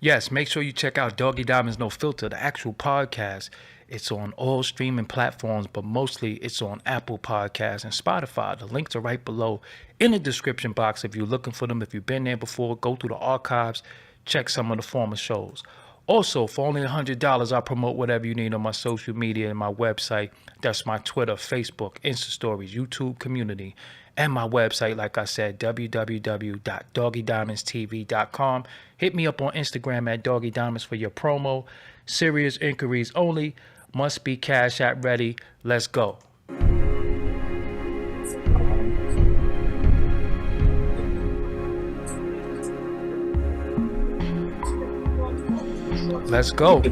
Yes, make sure you check out Doggy Diamonds No Filter, the actual podcast. It's on all streaming platforms, but mostly it's on Apple Podcasts and Spotify. The links are right below in the description box if you're looking for them. If you've been there before, go through the archives, check some of the former shows. Also, for only $100, I promote whatever you need on my social media and my website. That's my Twitter, Facebook, Insta Stories, YouTube community, and my website, like I said, www.doggydiamondstv.com. Hit me up on Instagram at Doggy Diamonds for your promo. Serious inquiries only. Must be Cash App ready. Let's go. Let's go.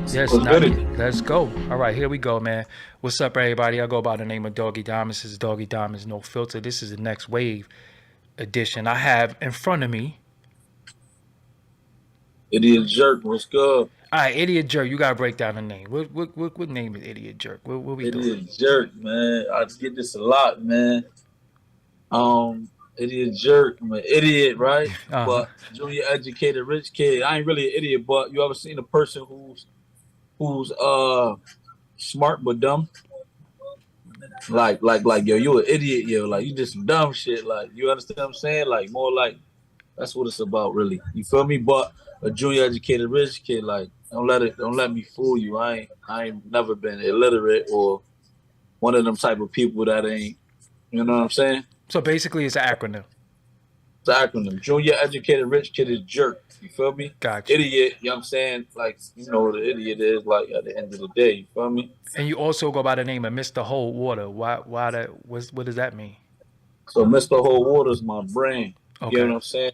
Yes, let's go. All right, here we go, man. What's up, everybody? I go by the name of Doggy Diamonds. This is Doggy Diamonds No Filter. This is the Next Wave edition. I have in front of me Idiot Jerk. What's good? All right, Idiot Jerk. You gotta break down the name. What name is Idiot Jerk? What we doing? Idiot Jerk, man. I just get this a lot, man. Idiot Jerk. I'm an idiot, right? But junior educated rich kid. I ain't really an idiot, but you ever seen a person who's smart but dumb? Like yo, you an idiot, yo. Like you did some dumb shit. Like you understand what I'm saying? Like more like that's what it's about, really. You feel me? But a junior educated rich kid, like don't let me fool you. I ain't never been illiterate or one of them type of people that ain't, you know what I'm saying? So basically it's an acronym. It's an acronym. Junior educated rich kid is jerk. You feel me? Gotcha. Idiot, you know what I'm saying? Like, you know what an idiot is like at the end of the day, you feel me? And you also go by the name of Mr. Whole Water. Why that what does that mean? So Mr. Whole Water is my brain. Okay. You know what I'm saying?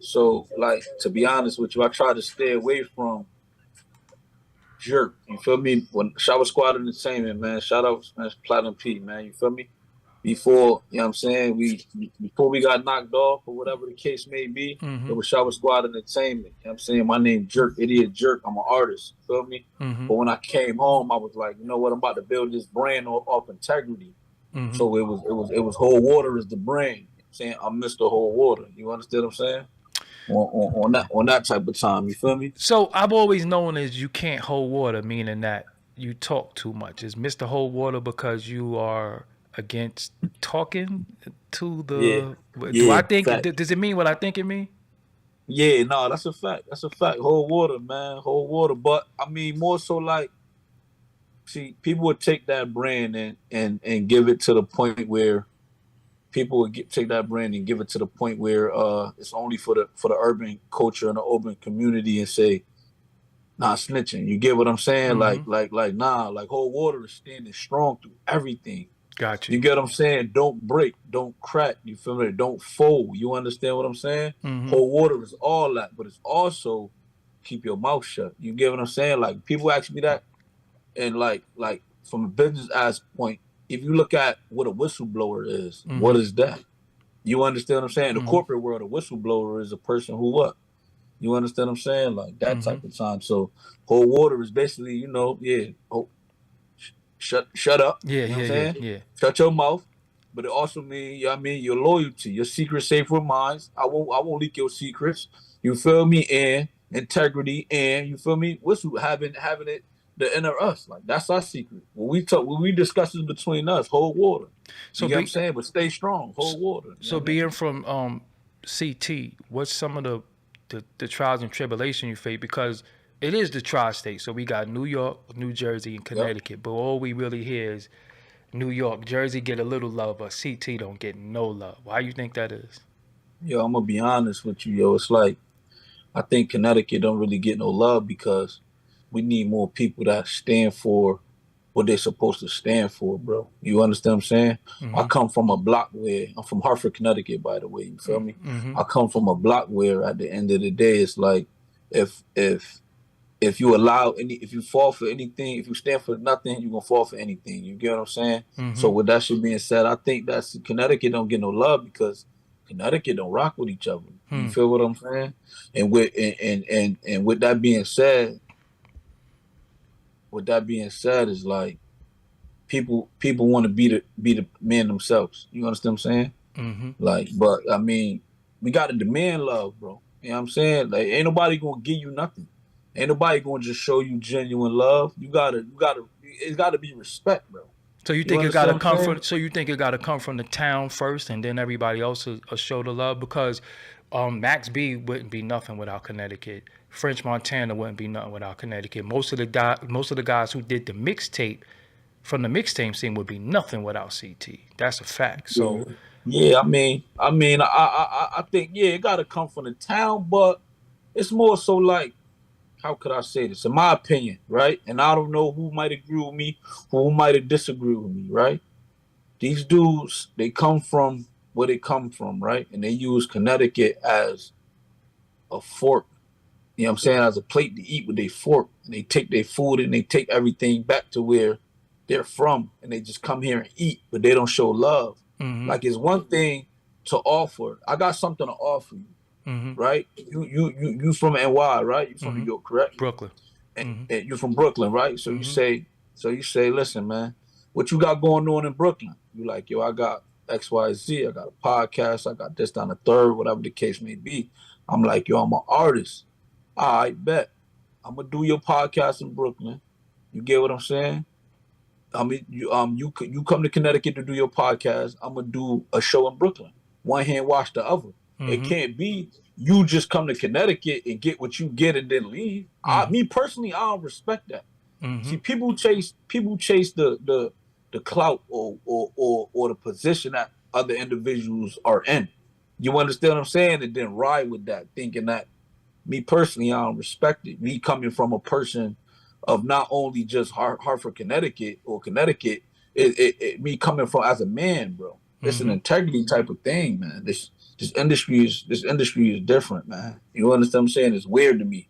So, like, to be honest with you, I try to stay away from jerk. You feel me? When Shower Squad Entertainment, man, shout out man, Platinum P, man. You feel me? Before, you know what I'm saying, before we got knocked off or whatever the case may be, it was Shower Squad Entertainment. You know what I'm saying? My name Jerk, Idiot Jerk. I'm an artist. You feel me? But when I came home, I was like, you know what? I'm about to build this brand off integrity. So it was Whole Water is the brand. You know what I'm saying? I'm Mr. Whole Water. You understand what I'm saying? On that type of time, you feel me? So I've always known as you can't hold water, meaning that you talk too much. Is Mr. Hold Water because you are against talking to the? Yeah. Do I think? Does it mean what I think it mean? Yeah, no, that's a fact. That's a fact. Hold water, man. Hold water. But I mean, more so like, see, people would take that brand and give it to the point where people would take that brand and give it to the point where it's only for the urban culture and the urban community and say, nah, snitching. You get what I'm saying? Nah, like Whole Water is standing strong through everything. Gotcha. You get what I'm saying? Don't break, don't crack. You feel me? Don't fold. You understand what I'm saying? Whole Water is all that, but it's also keep your mouth shut. You get what I'm saying? Like people ask me that, and like from a business ass point, if you look at what a whistleblower is, what is that? You understand what I'm saying? The corporate world, a whistleblower is a person who what? You understand what I'm saying? Like that type of time. So Whole Water is basically, you know, shut up. Yeah, you know what I'm saying? Yeah. Shut your mouth. But it also means, I mean, your loyalty, your secret safe with mine. I won't leak your secrets. You feel me? And integrity, and you feel me? Whistle having it the inner us. Like that's our secret. When we discuss it between us, Hold Water. So you get what I'm saying? But stay strong. Hold water. So being from CT, what's some of the trials and tribulation you face? Because it is the tri-state. So we got New York, New Jersey, and Connecticut. But all we really hear is New York, Jersey get a little love, but CT don't get no love. Why you think that is? Yo, I'm gonna be honest with you, yo. It's like I think Connecticut don't really get no love because we need more people that stand for what they're supposed to stand for, bro. You understand what I'm saying? I come from a block where I'm from Hartford, Connecticut, by the way. You feel me? I come from a block where at the end of the day, it's like if you if you fall for anything, if you stand for nothing, you're gonna fall for anything. You get what I'm saying? So with that shit being said, I think that's Connecticut don't get no love because Connecticut don't rock with each other. You feel what I'm saying? And with that being said, is like people want to be the man themselves. You understand what I'm saying? Like, but I mean, we got to demand love, bro. You know what I'm saying? Like, ain't nobody gonna give you nothing. Ain't nobody gonna just show you genuine love. It's gotta be respect, bro. So you You think it gotta understand what I'm come saying? from? So you think it gotta come from the town first, and then everybody else will show the love? Because Max B wouldn't be nothing without Connecticut. French Montana wouldn't be nothing without Connecticut. Most of the guys who did the mixtape from the mixtape scene would be nothing without CT. That's a fact. Yeah. So Yeah, I think yeah, it gotta come from the town, but it's more so like, how could I say this? In my opinion, right? And I don't know who might agree with me, who might have disagreed with me, right? These dudes, they come from where they come from, right? And they use Connecticut as a fork, you know what I'm saying, as a plate to eat with their fork. And they take their food and they take everything back to where they're from and they just come here and eat, but they don't show love. mm-hmm, Like, it's one thing to offer. I got something to offer you, mm-hmm, right? You from NY, right? You from New mm-hmm. York, correct? Brooklyn. And, Mm-hmm, and you're from Brooklyn, right? So mm-hmm, you say, listen, man, what you got going on in Brooklyn? You like, yo, I got XYZ, I got a podcast, I got this down the third, whatever the case may be. I'm like, yo, I'm an artist. All right, bet. I'm gonna do your podcast in Brooklyn. You get what I'm saying? I mean, you come to Connecticut to do your podcast. I'm gonna do a show in Brooklyn. One hand wash the other. It mm-hmm, can't be you just come to Connecticut and get what you get and then leave. mm-hmm, Me personally, I don't respect that. mm-hmm. See, people chase the clout or the position that other individuals are in. You understand what I'm saying? And then ride with that, thinking that, me personally, I don't respect it. Me coming from a person of not only just Hartford, Connecticut or Connecticut, me coming from as a man, bro. It's an Mm-hmm. integrity type of thing, man. This industry is different, man. You understand what I'm saying? It's weird to be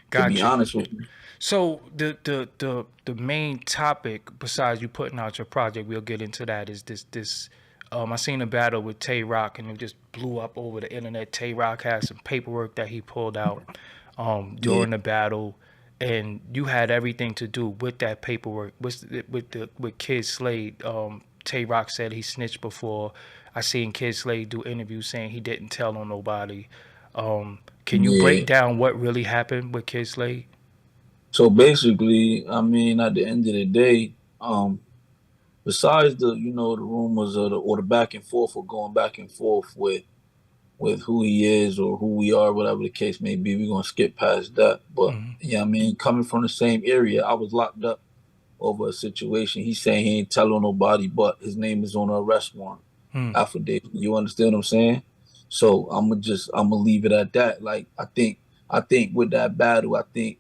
Gotcha. honest with you. So the main topic, besides you putting out your project, we'll get into that, is this. I seen a battle with Tay Rock and it just blew up over the internet. Tay Rock has some paperwork that he pulled out Yeah, during the battle, and you had everything to do with that paperwork with Kyd Slade. Tay Rock said he snitched before. I seen Kyd Slade do interviews saying he didn't tell on nobody. Can you break yeah. down what really happened with Kyd Slade? So basically, I mean, at the end of the day, besides the the rumors or the back and forth or going back and forth with who he is or who we are, whatever the case may be. We're gonna skip past that. But Mm-hmm. yeah, I mean, coming from the same area, I was locked up over a situation. He's saying he ain't telling nobody, but his name is on the arrest warrant Hmm. affidavit. You understand what I'm saying? So I'm gonna leave it at that. Like, I think with that battle, I think,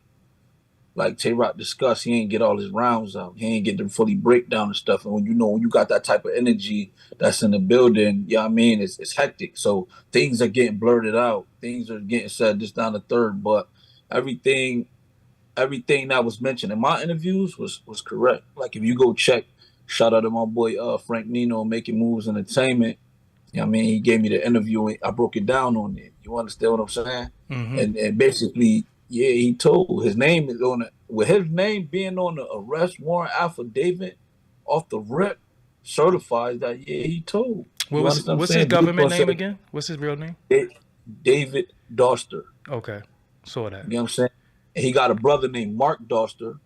like Tay Rock discussed, he ain't get all his rounds out. He ain't get them fully breakdown and stuff. And when you got that type of energy that's in the building, yeah, I mean, it's hectic. So things are getting blurted out. Things are getting said just down the third. But everything everything that was mentioned in my interviews was correct. Like, if you go check, shout out to my boy Frank Nino, Making Moves Entertainment. You know what I mean? He gave me the interview and I broke it down on it. You understand what I'm saying? Mm-hmm. And basically, yeah, he told his name is on it. With his name being on the arrest warrant affidavit off the rip, certifies that, yeah, he told. You understand what I'm What's his saying? They government gonna name say again? What's his real name? David Doster. Okay, saw You that. know what I'm saying? And he got a brother named Mark Doster,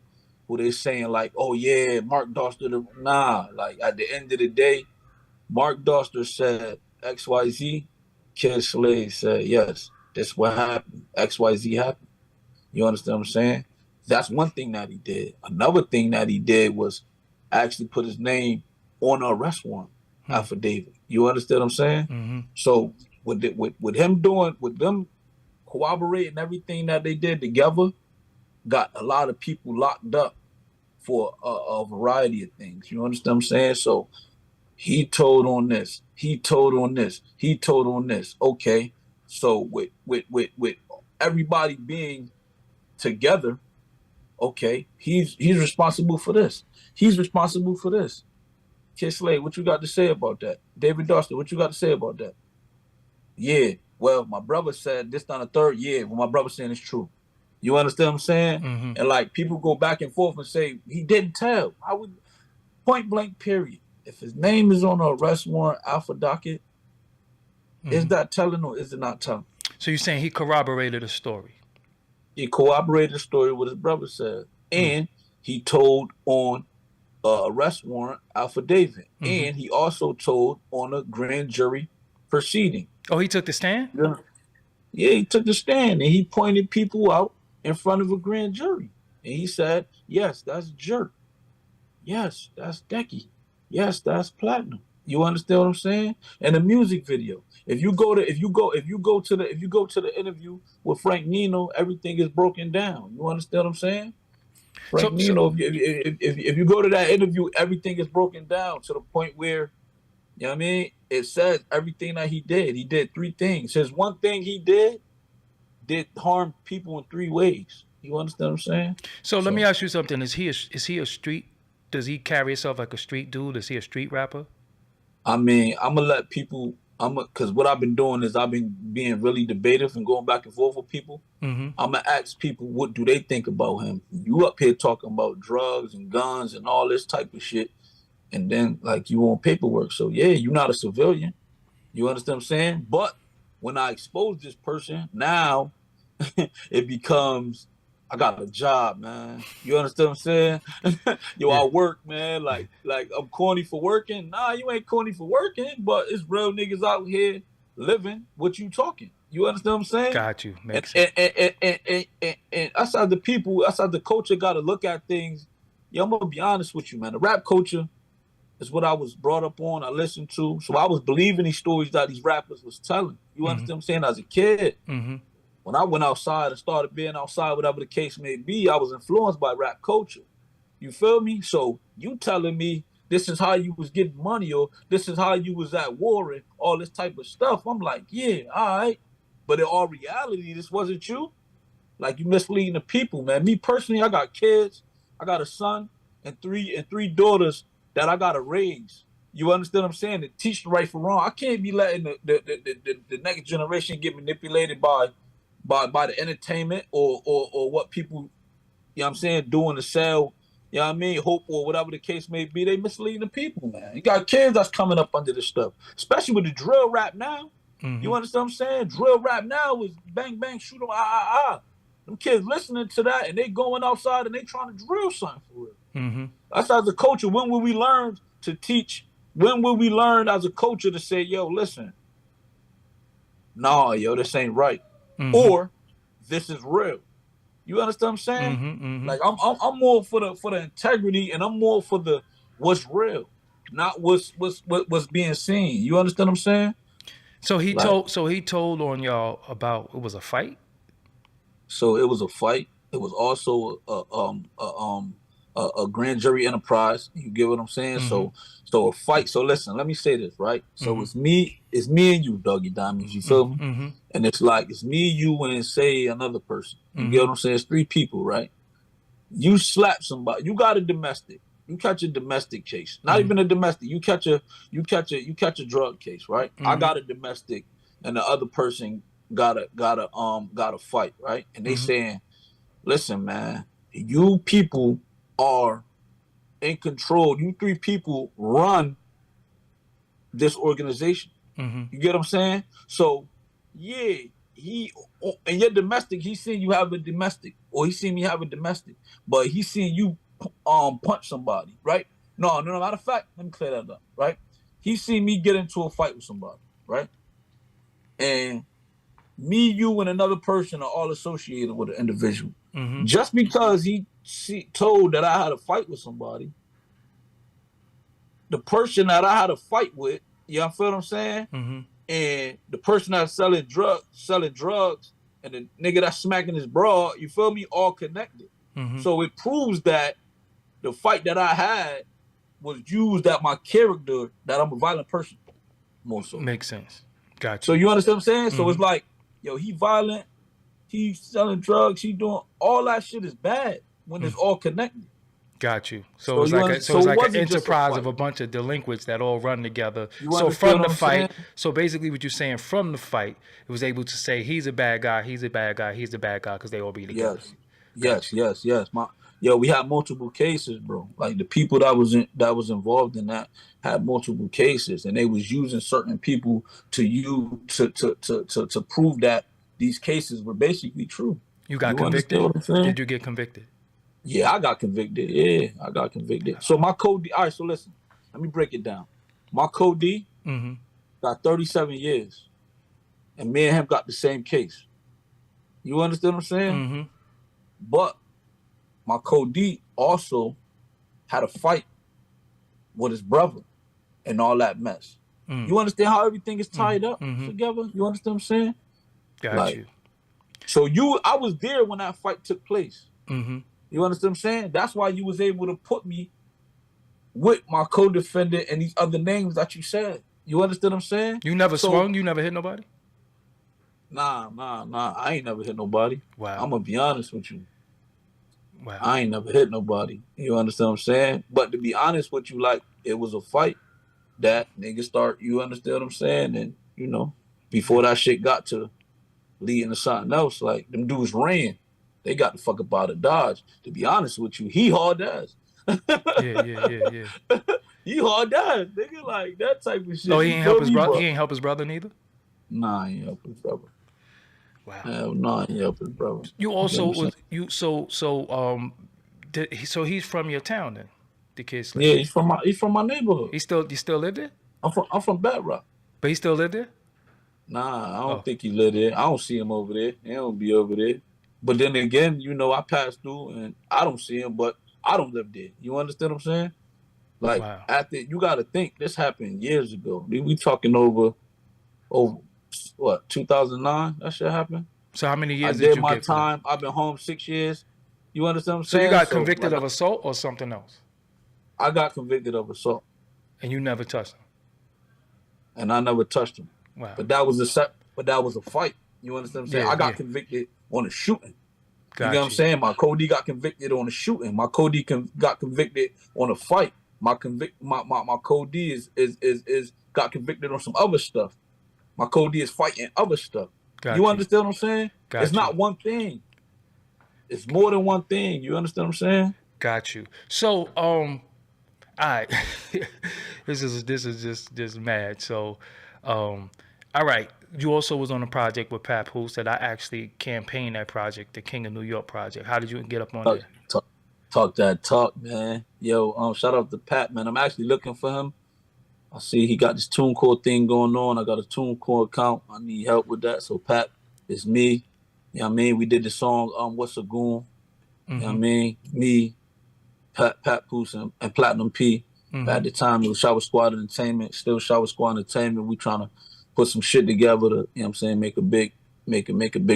who they saying like, oh yeah, Mark Doster. Nah, like, at the end of the day, Mark Doster said XYZ. Kyd Slade said, yes, that's what happened. XYZ happened. You understand what I'm saying? That's one thing that he did. Another thing that he did was actually put his name on the arrest warrant Hmm. affidavit. You understand what I'm saying? Mm-hmm. So with him doing, with them corroborating everything that they did together, got a lot of people locked up for a variety of things. You understand what I'm saying? So he told on this. He told on this. He told on this. Okay. So with everybody being together, okay, he's responsible for this. He's responsible for this. Kyd Slade, what you got to say about that? David Doster, what you got to say about that? Yeah. Well, my brother said this on the third. Yeah. Well, my brother saying it's true. You understand what I'm saying? Mm-hmm. And like, people go back and forth and say he didn't tell. I would, point blank period. If his name is on the arrest warrant alpha docket, is Mm-hmm. that telling or is it not telling? So you're saying he corroborated a story? He corroborated the story what his brother said, and he told on arrest warrant affidavit, and he also told on a grand jury proceeding. Oh, he took the stand? Yeah, he took the stand and he pointed people out in front of a grand jury, and he said, "Yes, that's Jerk. Yes, that's Decky. Yes, that's Platinum." You understand what I'm saying? And the music video. If you go to the interview with Frank Nino, everything is broken down. You understand what I'm saying? Frank Nino, if you go to that interview, everything is broken down to the point where, you know what I mean? It says everything that he did. He did 3 things. Says one thing he did harm people in 3 ways. You understand what I'm saying? So let me ask you something. Is he a street? Does he carry himself like a street dude? Is he a street rapper? I mean, I'm gonna let people. Because what I've been doing is I've been being really debative and going back and forth with people. I'm gonna ask people what do they think about him. You up here talking about drugs and guns and all this type of shit, and then like you on paperwork. So yeah, you're not a civilian. You understand what I'm saying? But when I expose this person, now it becomes I got a job, man. You understand what I'm saying? Yo, I work, man. Like I'm corny for working. Nah, you ain't corny for working, but it's real niggas out here living what you talking. You understand what I'm saying? Got you. Makes sense. And outside the people, outside the culture, got to look at things. Yo, I'm gonna be honest with you, man. The rap culture is what I was brought up on. I listened to, so I was believing these stories that these rappers was telling. You understand what I'm saying? As a kid. When I went outside and started being outside, whatever the case may be, I was influenced by rap culture. You feel me? So you telling me this is how you was getting money, or this is how you was at war and all this type of stuff. I'm like, yeah, all right. But in all reality, this wasn't you. Like, you misleading the people, man. Me personally, I got kids. I got a son and three daughters that I gotta raise. You understand what I'm saying? To teach the right from wrong. I can't be letting the next generation get manipulated by the entertainment or what people, you know what I'm saying, doing to sell, you know what I mean, hope or whatever the case may be. They misleading the people, man. You got kids that's coming up under this stuff, especially with the drill rap now. You understand what I'm saying? Drill rap now is bang, bang, shoot them, Them kids listening to that and they going outside and they trying to drill something for real. That's as a culture. When will we learn to teach? When will we learn as a culture to say, yo, listen, nah, yo, this ain't right. Or this is real. You understand what I'm saying? Like I'm more for the integrity, and I'm more for the what's real, not what's being seen. You understand what I'm saying? So he told on y'all about it was a fight. So it was a fight. It was also a grand jury enterprise. You get what I'm saying? So a fight. So listen, let me say this, right? So it's me and you, Doggie Diamonds. You feel me? And it's like it's me, you, and say another person. You get what I'm saying? It's 3 people, right? You slap somebody. You got a domestic. You catch a domestic case. Not even a domestic. You catch a drug case, right? I got a domestic, and the other person got a fight, right? And they saying, listen, man, you people are in control. You 3 people run this organization. You get what I'm saying? So, yeah, and your domestic, he seen you have a domestic, or he seen me have a domestic, but he seen you punch somebody, right? No, matter of fact, let me clear that up, right? He seen me get into a fight with somebody, right? And me, you, and another person are all associated with an individual. Just because he told that I had a fight with somebody, the person that I had a fight with, you know what I'm saying? And the person that's selling drugs, and the nigga that's smacking his bra, you feel me, all connected. So it proves that the fight that I had was used at my character, that I'm a violent person, more so. Makes sense. Gotcha. So you understand what I'm saying? So it's like, yo, he violent, he's selling drugs, he doing all that shit is bad when it's all connected. Got you. So it's like an enterprise of a bunch of delinquents that all run together. So from the fight, so basically what you're saying, from the fight, it was able to say he's a bad guy, he's a bad guy, he's a bad guy, because they all be together. Yes. We had multiple cases, bro. Like the people that was involved in that had multiple cases, and they was using certain people to prove that these cases were basically true. You got You understand convicted? what I'm saying? Did you get convicted? Yeah, I got convicted. Yeah, I got convicted. So my code D, all right, so listen, let me break it down. My code D Mm-hmm. got 37 years, and me and him got the same case. You understand what I'm saying? Mm-hmm. But my code D also had a fight with his brother and all that mess. Mm. You understand how everything is tied up Mm-hmm. together? You understand what I'm saying? Got Like, you. so I was there when that fight took place. Mm-hmm. You understand what I'm saying? That's why you was able to put me with my co-defendant and these other names that you said. You understand what I'm saying? You never So swung? You never hit nobody? nah. I ain't never hit nobody. Wow. I'm gonna be honest with you. Wow. I ain't never hit nobody. You understand what I'm saying? But to be honest with you, like it was a fight that niggas start. You understand what I'm saying? And you know, before that shit got to leading to something else, like them dudes ran. They got the fuck up out of Dodge. To be honest with you, he hard ass. Yeah. He hard ass, nigga. Like that type of Oh, shit. he You ain't help feel his me? brother. He But ain't help his brother neither. nah, he ain't help his brother. Wow. Hell nah, he ain't help his brother. You You know also what I'm saying? was you so he's from your town then, the Kyd Slade. Yeah, he's from my neighborhood. You still live there? I'm from Bat Rock. But he still live there? Nah, I don't Oh, think he live there. I don't see him over there. He don't be over there. But then again, you know, I pass through and I don't see him, but I don't live there. You understand what I'm saying? Like wow. after you got to think this happened years ago. We talking over what 2009? That shit happened. So how many I years did did you my get for that? time. I've been home 6 years. You understand what I'm So you saying? got So convicted like of assault or something else, I got convicted of assault and you never touched him. and I never touched him. Wow. But that was a fight. You understand what I'm saying? I got Yeah. convicted on a shooting. You know what I'm Got you. saying? My Cody got convicted on a shooting. My Cody got convicted on a fight. My Cody is got convicted on some other stuff. My Cody is fighting other stuff. You Got you. understand what I'm saying? It's Got you. not one thing. It's more than one thing. You understand what I'm saying? Got you. So all right. this is just mad. So all right. You also was on a project with Pap Hoos that I actually campaigned that project, the King of New York project. How did you get up on Talk, there? talk that talk, man. Yo, shout out to Pat, man. I'm actually looking for him. I see he got this TuneCore thing going on. I got a TuneCore account. I need help with that. So Pat, it's me. You know what I mean? We did the song What's a Goon? You know what I mean? Me, Pat Poose, and Platinum P. At the time, it was Shower Squad Entertainment, still Shower Squad Entertainment. We trying to put some shit together to, you know what I'm saying, make a big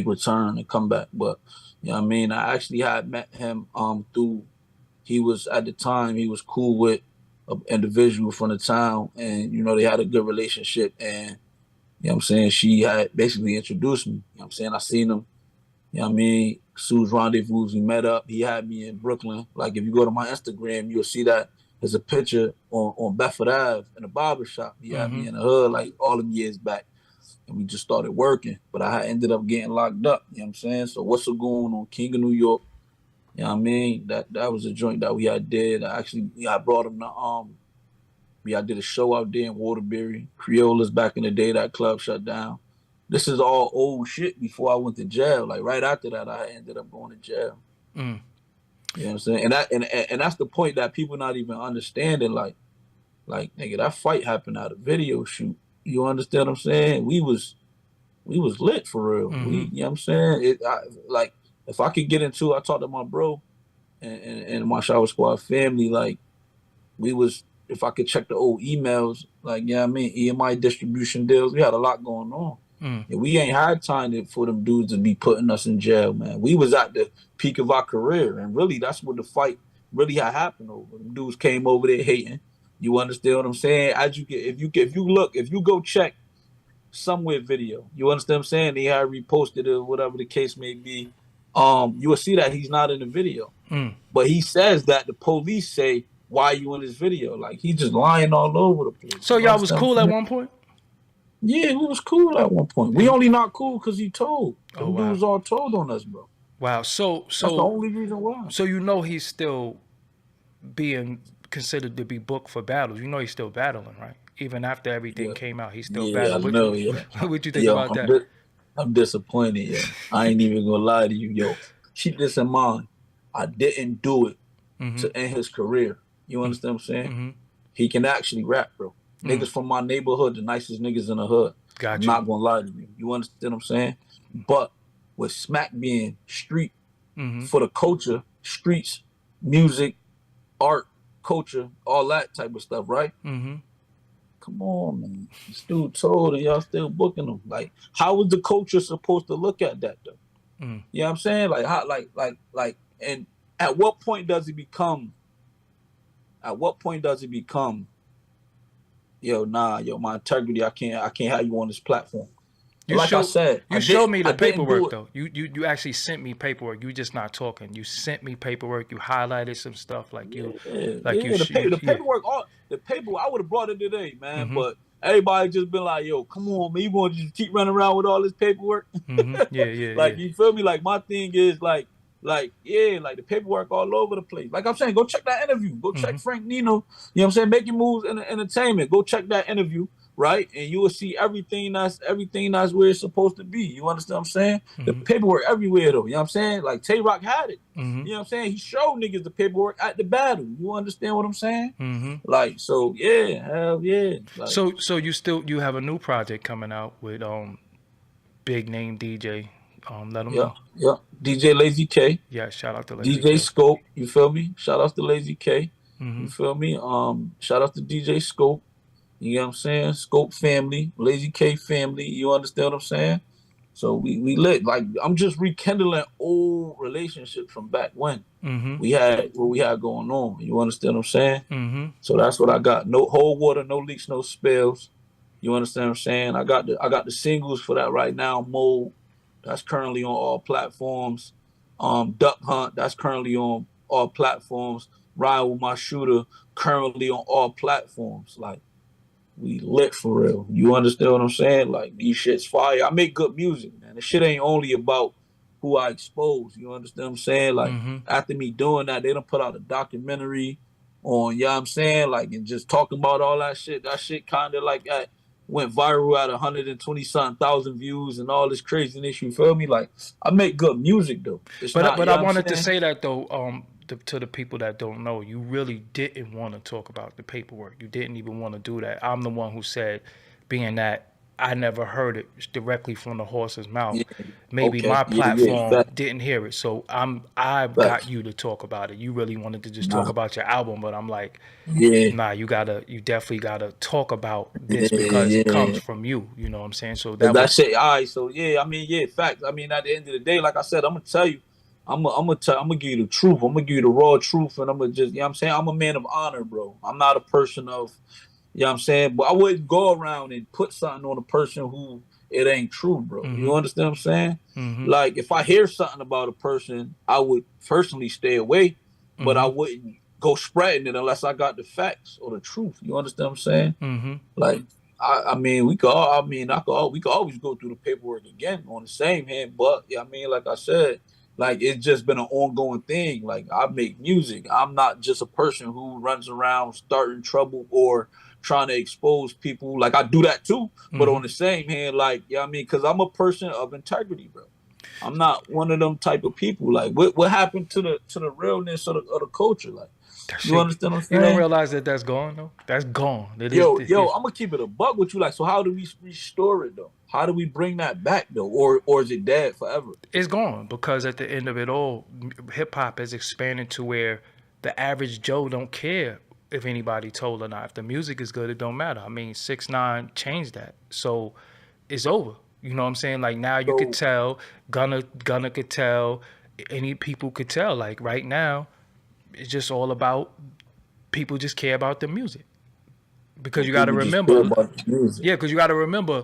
return and come back. But you know what I mean? I actually had met him through he was at the time he was cool with an individual from the town, and you know they had a good relationship, and you know what I'm saying she had basically introduced me. You know what I'm saying? I seen him, you know what I mean? Sue's Rendezvous, we met up. He had me in Brooklyn. Like if you go to my Instagram, you'll see that there's a picture on Bedford Ave in a barber shop. He had me in the hood like all them years back. And we just started working. But I ended up getting locked up. You know what I'm saying? So what's going on King of New York? You know what I mean? That was a joint that we had did. I brought him to I did a show out there in Waterbury. Creolas back in the day, that club shut down. This is all old shit before I went to jail. Like right after that, I ended up going to jail. Mm. You know what I'm saying? And that's the point that people not even understanding. Like nigga, that fight happened at a video shoot. You understand what I'm saying? We was lit for real. You know what I'm saying? Like if I could get into, I talked to my bro and my Shower Squad family. Like we was, if I could check the old emails, like yeah, you know I mean EMI distribution deals. We had a lot going on. And we ain't had time for them dudes to be putting us in jail, man. We was at the peak of our career, and really that's what the fight really had happened over. Them dudes came over there hating. You understand what I'm saying? If you go check somewhere video, you understand what I'm saying? They had reposted it or whatever the case may be. You will see that he's not in the video, but he says that the police say, "Why are you in this video?" Like he's just lying all over the place. So You y'all was understand what cool I'm at saying? one point? Yeah, we was cool at one point. We only not cool because he told. Oh Them wow. dudes all told on us, bro. Wow. That's the only reason why. So you know he's still being considered to be booked for battles. You know he's still battling, right? Even after everything Yeah, came out, he's still yeah, I battling. know. Yeah, What you think yo, about that? I'm disappointed, yo. I ain't even gonna lie to you, yo. Keep this in mind. I didn't do it Mm-hmm. to end his career. You understand what I'm saying? Mm-hmm. He can actually rap, bro. Mm. Niggas from my neighborhood, the nicest niggas in the hood. I'm Got you. not gonna lie to you. You understand what I'm saying? But with Smack being street Mm-hmm. for the culture, streets, music, art, culture, all that type of stuff, right? Mm-hmm. Come on, man. This dude told and y'all still booking him. Like, how was the culture supposed to look at that though? Mm. You know what I'm saying? Like how and at what point does it become yo, nah, yo, my integrity, I can't have you on this platform. You Like I show said, you showed me I the didn't do paperwork it. though. You actually sent me paperwork. You just not talking. You sent me paperwork. You highlighted some stuff like you, The yeah. paperwork, all the paperwork, I would have brought it today, man. Mm-hmm. But everybody just been like, yo, come on, man, you gonna just keep running around with all this paperwork? Mm-hmm. Yeah, yeah, yeah. Like, you feel me? Like, my thing is yeah, like the paperwork all over the place. Like I'm saying, go check that interview. Go Mm-hmm. check Frank Nino. You know what I'm saying? Making moves in entertainment. Go check that interview, right? And you will see everything that's where it's supposed to be. You understand what I'm saying? The Mm-hmm. paperwork everywhere though. You know what I'm saying? Like Tay Rock had it. Mm-hmm. You know what I'm saying? He showed niggas the paperwork at the battle. You understand what I'm saying? Mm-hmm. Like, so yeah, hell yeah. Like, So you have a new project coming out with big name DJ. Let them yeah, know. yeah. DJ Lazy K. Yeah, shout out to Lazy DJ K. Scope, you feel me? Shout out to Lazy K. Mm-hmm. You feel me? Shout out to DJ Scope. You know what I'm saying? Scope family, Lazy K family. You understand what I'm saying? So we lit. Like, I'm just rekindling old relationships from back when Mm-hmm. we had what we had going on. You understand what I'm saying? Mm-hmm. So that's what I got. No whole water, no leaks, no spills. You understand what I'm saying? I got the singles for that right now. Mode, that's currently on all platforms. Duck Hunt, that's currently on all platforms. Ride with My Shooter, currently on all platforms. Like, we lit for real. You understand what I'm saying? Like, these shit's fire. I make good music, man. The shit ain't only about who I expose. You understand what I'm saying? Like, Mm-hmm. after me doing that, they done put out a documentary on, you know what I'm saying? Like, and just talking about all that shit. That shit kind of like that went viral at 120 something thousand views and all this craziness. You feel me? Like, I make good music though. It's But not, but you I know what I'm wanted to saying? say that though, to the people that don't know, you really didn't want to talk about the paperwork. You didn't even want to do that. I'm the one who said, being that I never heard it directly from the horse's mouth. Yeah. Maybe Okay. my Yeah. platform didn't hear it, so I've got Facts. you to talk about it. You really wanted to just talk Nah. about your album, but I'm like, Yeah. nah, you definitely gotta talk about this because it comes Yeah. from you. You know what I'm saying? So that That was. shit, all right. So yeah, I mean, yeah, facts. I mean, at the end of the day, like I said, I'm gonna tell you, I'm gonna give you the truth. I'm gonna give you the raw truth, and I'm gonna just, you know what I'm saying? I'm a man of honor, bro. I'm not a person of, you know what I'm saying? But I wouldn't go around and put something on a person who it ain't true, bro. Mm-hmm. You understand what I'm saying? Mm-hmm. Like, if I hear something about a person, I would personally stay away, but I Mm-hmm. wouldn't go spreading it unless I got the facts or the truth. You understand what I'm saying? Mm-hmm. Like, I mean, we could all, I mean, we could always go through the paperwork again on the same hand, but yeah, I mean, like I said, like, it's just been an ongoing thing. Like, I make music. I'm not just a person who runs around starting trouble or trying to expose people. Like, I do that too, but Mm-hmm. on the same hand, like, yeah, I mean, because I'm a person of integrity, bro. I'm not one of them type of people. Like, what happened to the realness of the culture? Like, That you shit. understand what You I'm don't saying? realize that that's gone though. That's gone. It is. Yo, I'm gonna keep it a buck with you. Like, so how do we restore it though? How do we bring that back though, or is it dead forever? It's gone because at the end of it all, hip hop has expanded to where the average Joe don't care if anybody told or not. If the music is good, it don't matter. I mean, 6ix9ine changed that, so it's over. You know what I'm saying? Like now you could So tell, Gunna could tell, any people could tell. Like right now, it's just all about people just care about the music because you got to people just care remember, about the music. yeah, because you got to remember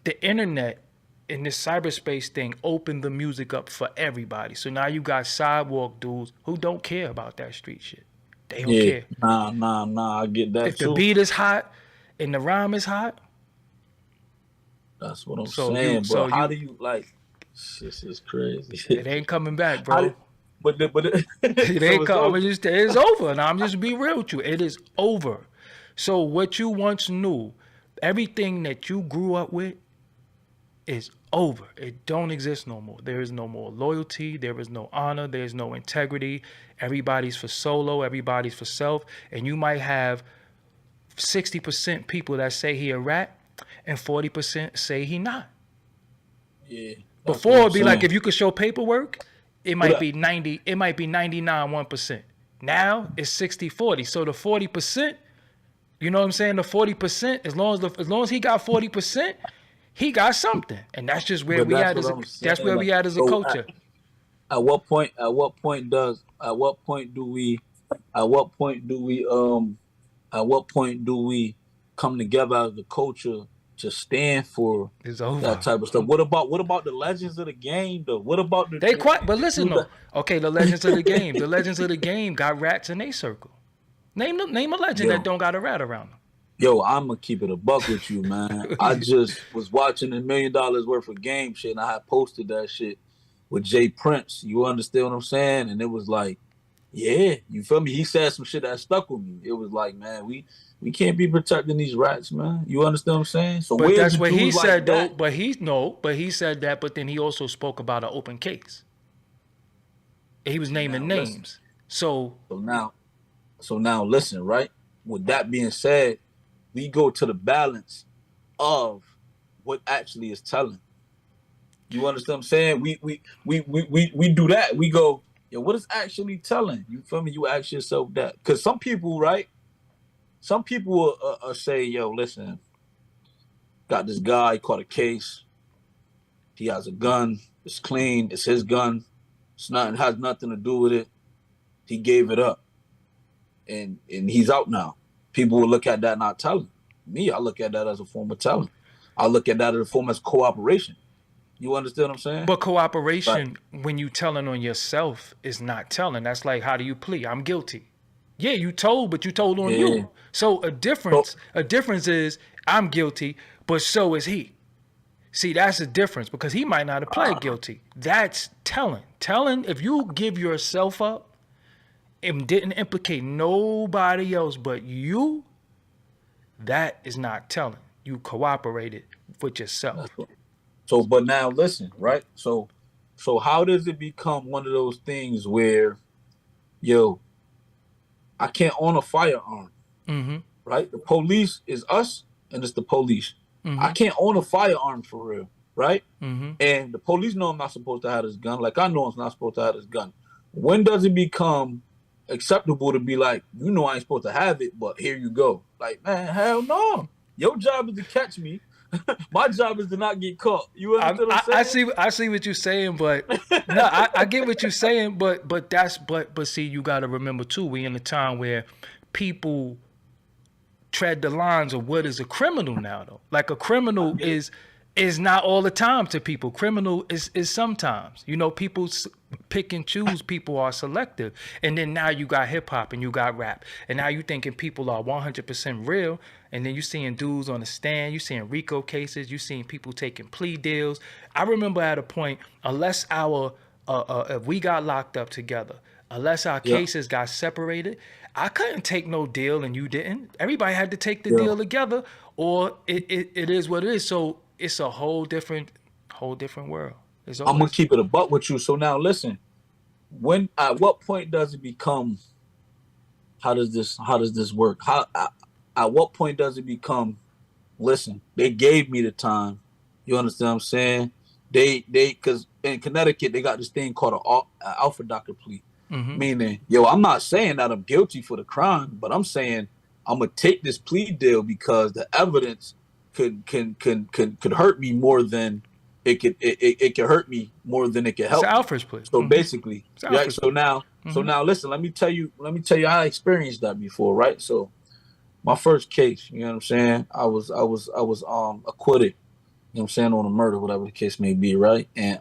the internet in this cyberspace thing opened the music up for everybody. So now you got sidewalk dudes who don't care about that street shit. They don't Yeah, care. nah. I get that If the too. beat is hot and the rhyme is hot, That's what I'm so you saying. so But how you do you like? This is it crazy. ain't coming back, how do, bro. It so ain't it's coming. over. It's over. Now I'm just be real with you. It is over. So what you once knew, everything that you grew up with is over. It don't exist no more. There is no more loyalty. There is no honor. There's no integrity. Everybody's for solo. Everybody's for self. And you might have 60% people that say he a rat and 40% say he not. Yeah. Before it'd be like, if you could show paperwork, it might be 90, it might be 99, 1%. Now it's 60-40. So the 40%, you know what I'm saying? The 40%, as long as he got 40%, he got something. And that's just where we at as a culture. At what point do we come together as a culture to stand for that type of stuff? What about the legends of the game though? What about but listen though. Okay, the legends of the game. The legends of the game got rats in their circle. Name a legend that don't got a rat around them. Yo, I'm gonna keep it a buck with you, man. I just was watching $1 million worth of game shit, and I had posted that shit with Jay Prince. You understand what I'm saying? And it was like, yeah, you feel me? He said some shit that stuck with me. It was like, man, we can't be protecting these rats, man. You understand what I'm saying? So, but that's what he said, though. But he said that. But then he also spoke about an open case. He was naming names. So now, listen, right? With that being said, we go to the balance of what actually is telling. You understand what I'm saying? We do that. We go, yo, what is actually telling? You feel me? You ask yourself that. Because some people, right? Some people will say, yo, listen, got this guy, caught a case. He has a gun. It's clean. It's his gun. Has nothing to do with it. He gave it up. And he's out now. People will look at that not telling. Me, I look at that as a form of telling. I look at that as a form of cooperation. You understand what I'm saying? But cooperation, when you telling on yourself, is not telling. That's like, how do you plead? I'm guilty. Yeah, you told, but you told on you. So a difference is I'm guilty, but so is he. See, that's a difference because he might not have pled guilty. That's telling. Telling, if you give yourself up and didn't implicate nobody else but you, that is not telling. You cooperated with yourself. So, but now listen, right? So how does it become one of those things where, yo, I can't own a firearm, right? The police is us, and it's the police. I can't own a firearm for real, right? And the police know I'm not supposed to have this gun. Like I know I'm not supposed to have this gun. When does it become acceptable to be like, you know, I ain't supposed to have it, but here you go? Like, man, hell no. Your job is to catch me. My job is to not get caught. You understand what I'm saying? I see what you're saying, but no, I get what you're saying, but see, you got to remember too, we in a time where people tread the lines of what is a criminal now, though. Like a criminal is not all the time to people. Criminal is sometimes. You know, people pick and choose. People are selective. And then now you got hip hop and you got rap. And now you thinking people are 100% real. And then you seeing dudes on the stand. You seeing RICO cases. You seeing people taking plea deals. I remember at a point, unless if we got locked up together, unless our cases got separated, I couldn't take no deal and you didn't. Everybody had to take the deal together, or it is what it is. So it's a whole different world. I'm gonna keep it a buck with you. So now listen, at what point does it become? How does this work? At what point does it become? Listen, they gave me the time. You understand what I'm saying? They because in Connecticut they got this thing called an alpha doctor plea. Meaning, yo, I'm not saying that I'm guilty for the crime, but I'm saying I'm gonna take this plea deal because the evidence could hurt me more than it could hurt me more than it could help. It's Alfred's plea. So basically, right? So now, listen. Let me tell you how I experienced that before, right? So my first case, you know what I'm saying? I was acquitted. You know what I'm saying, on a murder, whatever the case may be, right? And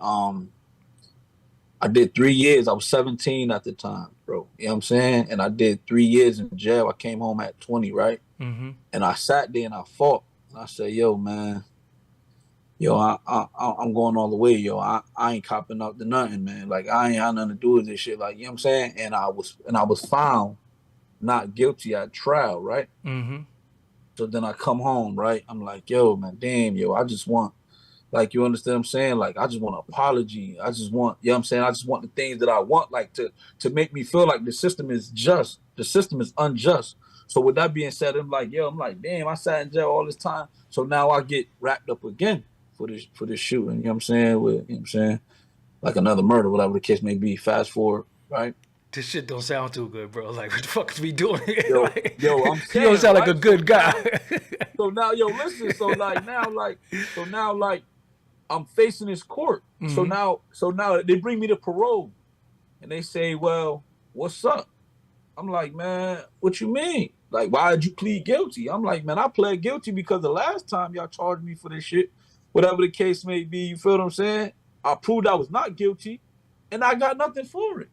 I did 3 years. I was 17 at the time, bro. You know what I'm saying? And I did 3 years in jail. I came home at 20, right? And I sat there and I fought. And I said, yo, man, yo, I'm going all the way, yo. I ain't copping up to nothing, man. Like, I ain't had nothing to do with this shit. Like, you know what I'm saying? And I was found not guilty at trial, right? So then I come home, right? I'm like, yo, man, damn, yo, I just want Like, you understand what I'm saying? Like, I just want an apology. I just want, you know what I'm saying? I just want the things that I want, like, to make me feel like the system is just. The system is unjust. So with that being said, I'm like, damn, I sat in jail all this time. So now I get wrapped up again for this shooting, you know what I'm saying? With, you know what I'm saying? Like another murder, whatever the case may be. Fast forward, right? This shit don't sound too good, bro. Like, what the fuck is we doing? Yo, Like, I'm you don't saying, sound like a right? good guy. So now, yo, listen. So now, like, I'm facing this court. Mm-hmm. So now they bring me to parole, and they say, "Well, what's up?" I'm like, "Man, what you mean? Like, why did you plead guilty?" I'm like, "Man, I pled guilty because the last time y'all charged me for this shit, whatever the case may be, you feel what I'm saying? I proved I was not guilty, and I got nothing for it.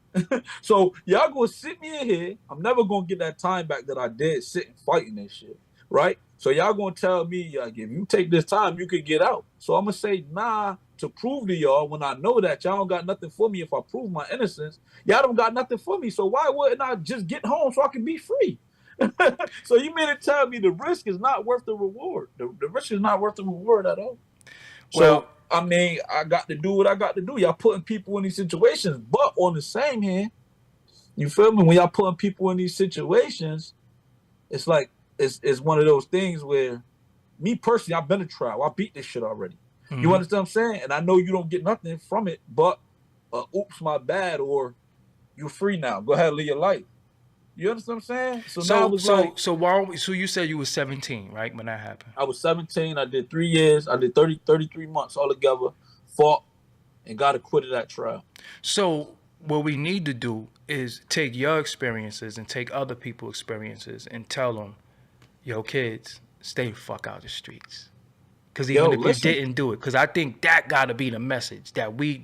So y'all gonna sit me in here. I'm never gonna get that time back that I did sitting fighting this shit, right? So y'all gonna tell me, like, if you take this time, you could get out. So I'm gonna say nah to prove to y'all when I know that y'all don't got nothing for me. If I prove my innocence, y'all don't got nothing for me. So why wouldn't I just get home so I can be free? So you mean to tell me the risk is not worth the reward? The risk is not worth the reward at all. Well, So I mean, I got to do what I got to do. Y'all putting people in these situations, but on the same hand, you feel me? When y'all putting people in these situations, it's like it's one of those things where, me personally, I've been to trial. I beat this shit already. mm-hmm. You understand what I'm saying? And I know you don't get nothing from it, but oops, my bad, or you're free now. Go ahead, live your life. You understand what I'm saying? So now it was like, so you said you were 17, right, when that happened? I was 17. I did 3 years. I did 33 months altogether. Fought and got acquitted at trial. So what we need to do is take your experiences and take other people's experiences and tell them, yo, kids, stay the fuck out of the streets. Because even if you didn't do it, because I think that got to be the message that we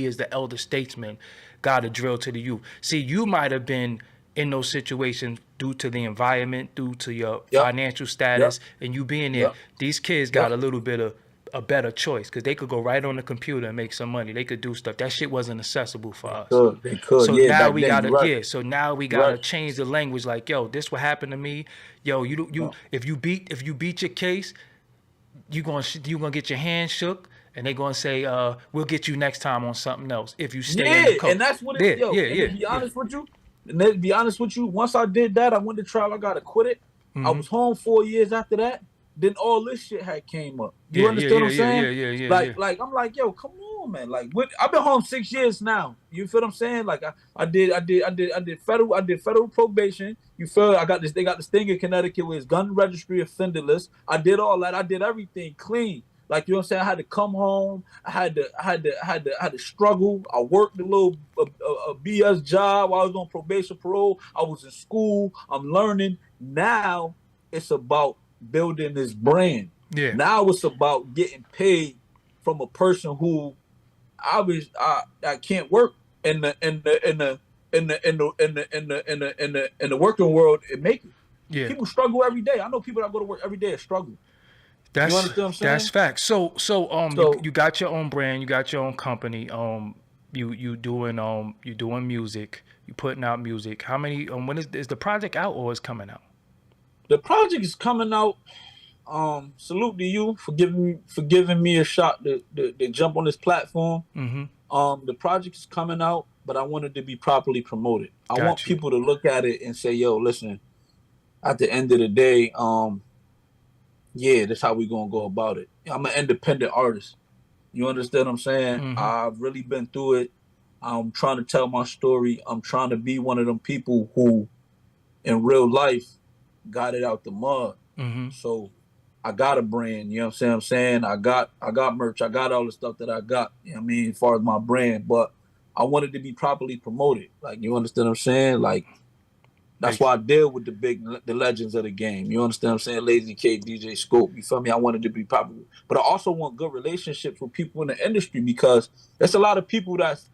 as the elder statesmen got to drill to the youth. See, you might have been in those situations due to the environment, due to your financial status, and you being there. These kids got a little bit of a better choice because they could go right on the computer and make some money. They could do stuff. That shit wasn't accessible for us. They could. So Yeah, now back we then, gotta, you're right. so now we gotta change the language. Like, yo, this what happened to me. Yo, if you beat your case, you gonna get your hand shook, and they gonna say, we'll get you next time on something else if you stay in the code. And that's what it. To be honest with you, once I did that, I went to trial. I got acquitted. Mm-hmm. I was home 4 years after that. Then all this shit had came up. You understand what I'm saying? Like I'm like, yo, come on, man. Like, I've been home 6 years now. You feel what I'm saying? Like I did federal probation. You feel? I got this. They got this thing in Connecticut where it's gun registry offender list. I did all that. I did everything clean. Like, you know what I'm saying? I had to come home. I had to struggle. I worked a little a BS job while I was on probation parole. I was in school. I'm learning. Now it's about building this brand. Yeah. Now it's about getting paid from a person who I can't work in the working world and make it. Yeah. People struggle every day. I know people that go to work every day and struggle. You understand what I'm saying? That's facts. So you got your own brand, you got your own company. You doing music, you putting out music. How many? When is the project out or is coming out? The project is coming out. Salute to you for giving me a shot to jump on this platform. Mm-hmm. The project is coming out, but I want it to be properly promoted. I want people to look at it and say, yo, listen, at the end of the day, that's how we gonna go about it. I'm an independent artist. You understand what I'm saying? Mm-hmm. I've really been through it. I'm trying to tell my story. I'm trying to be one of them people who, in real life, got it out the mud. Mm-hmm. So I got a brand, you know what I'm saying? I got merch, I got all the stuff that I got, you know what I mean, as far as my brand, but I wanted to be properly promoted. Like, you understand what I'm saying? Like, that's why I deal with the legends of the game. You understand what I'm saying? Lazy K, DJ Scope, you feel me? I wanted to be popular. But I also want good relationships with people in the industry because there's a lot of people that's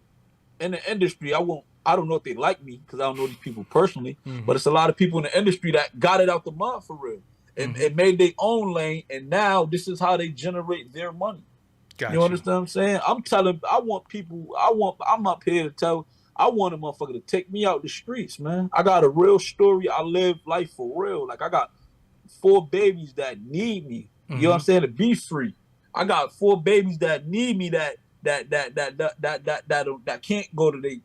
in the industry. I don't know if they like me because I don't know these people personally, but it's a lot of people in the industry that got it out the mud for real. And made their own lane, and now this is how they generate their money. Gotcha. You understand what I'm saying? I'm up here to tell, I want a motherfucker to take me out the streets, man. I got a real story. I live life for real. Like, I got 4 babies that need me. You know what I'm saying? To be free. I got 4 babies that need me that can't go to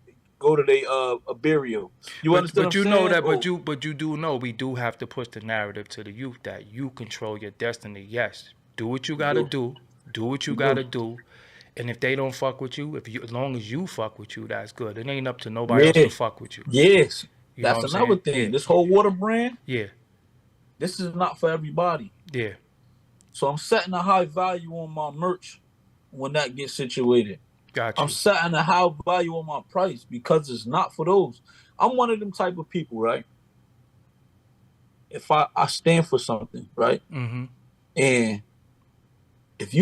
a burial. You understand what But I'm you know saying? that Or but you do know we do have to push the narrative to the youth that you control your destiny. Yes, do what you we gotta do. do what you We do. gotta do, and if they don't fuck with you, if you as long as you fuck with you, that's good. It ain't up to nobody else Yeah. to fuck with you. Yes. You know what That's I'm another saying? thing. Yeah, This whole water brand, yeah, this is not for everybody. yeah. So I'm setting a high value on my merch when that gets situated. Got I'm you. setting a high value on my price because it's not for those. I'm one of them type of people, right? If I stand for something, right? Mm-hmm. And if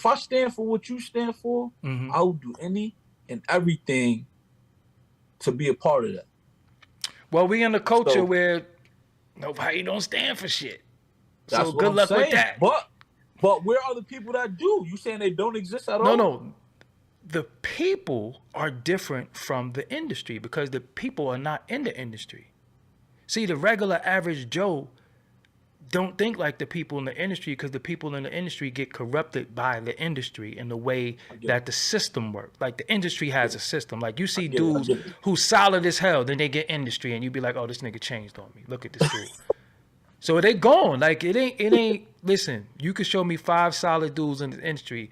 I stand for what you stand for, Mm-hmm. I will do any and everything to be a part of that. Well, we in a culture So where nobody don't stand for shit. So that's what good I'm luck with saying. that. But where are the people that do? You saying they don't exist at No, all? no. The people are different from the industry because the people are not in the industry. See, the regular average Joe don't think like the people in the industry because the people in the industry get corrupted by the industry in the way I get it. that the system works. Like the industry has a system. Like you I see get it. I dudes get it. who's solid as hell, then they get industry and you be like, oh, this nigga changed on me. Look at this dude. So they gone. Like it ain't listen, you could show me 5 solid dudes in the industry.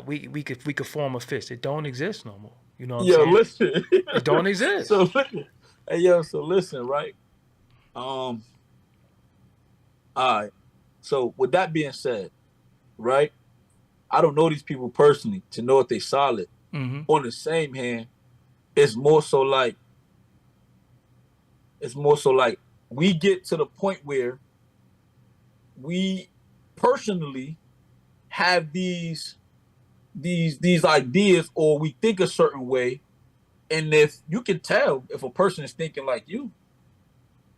We could form a fist. It don't exist no more. You know what I'm Yo, saying? listen. It don't exist. So listen. Hey, yo, so listen, right? Um, all right. So with that being said, right? I don't know these people personally to know if they solid. Mm-hmm. On the same hand, it's more so like we get to the point where we personally have these ideas or we think a certain way, and if you can tell if a person is thinking like you.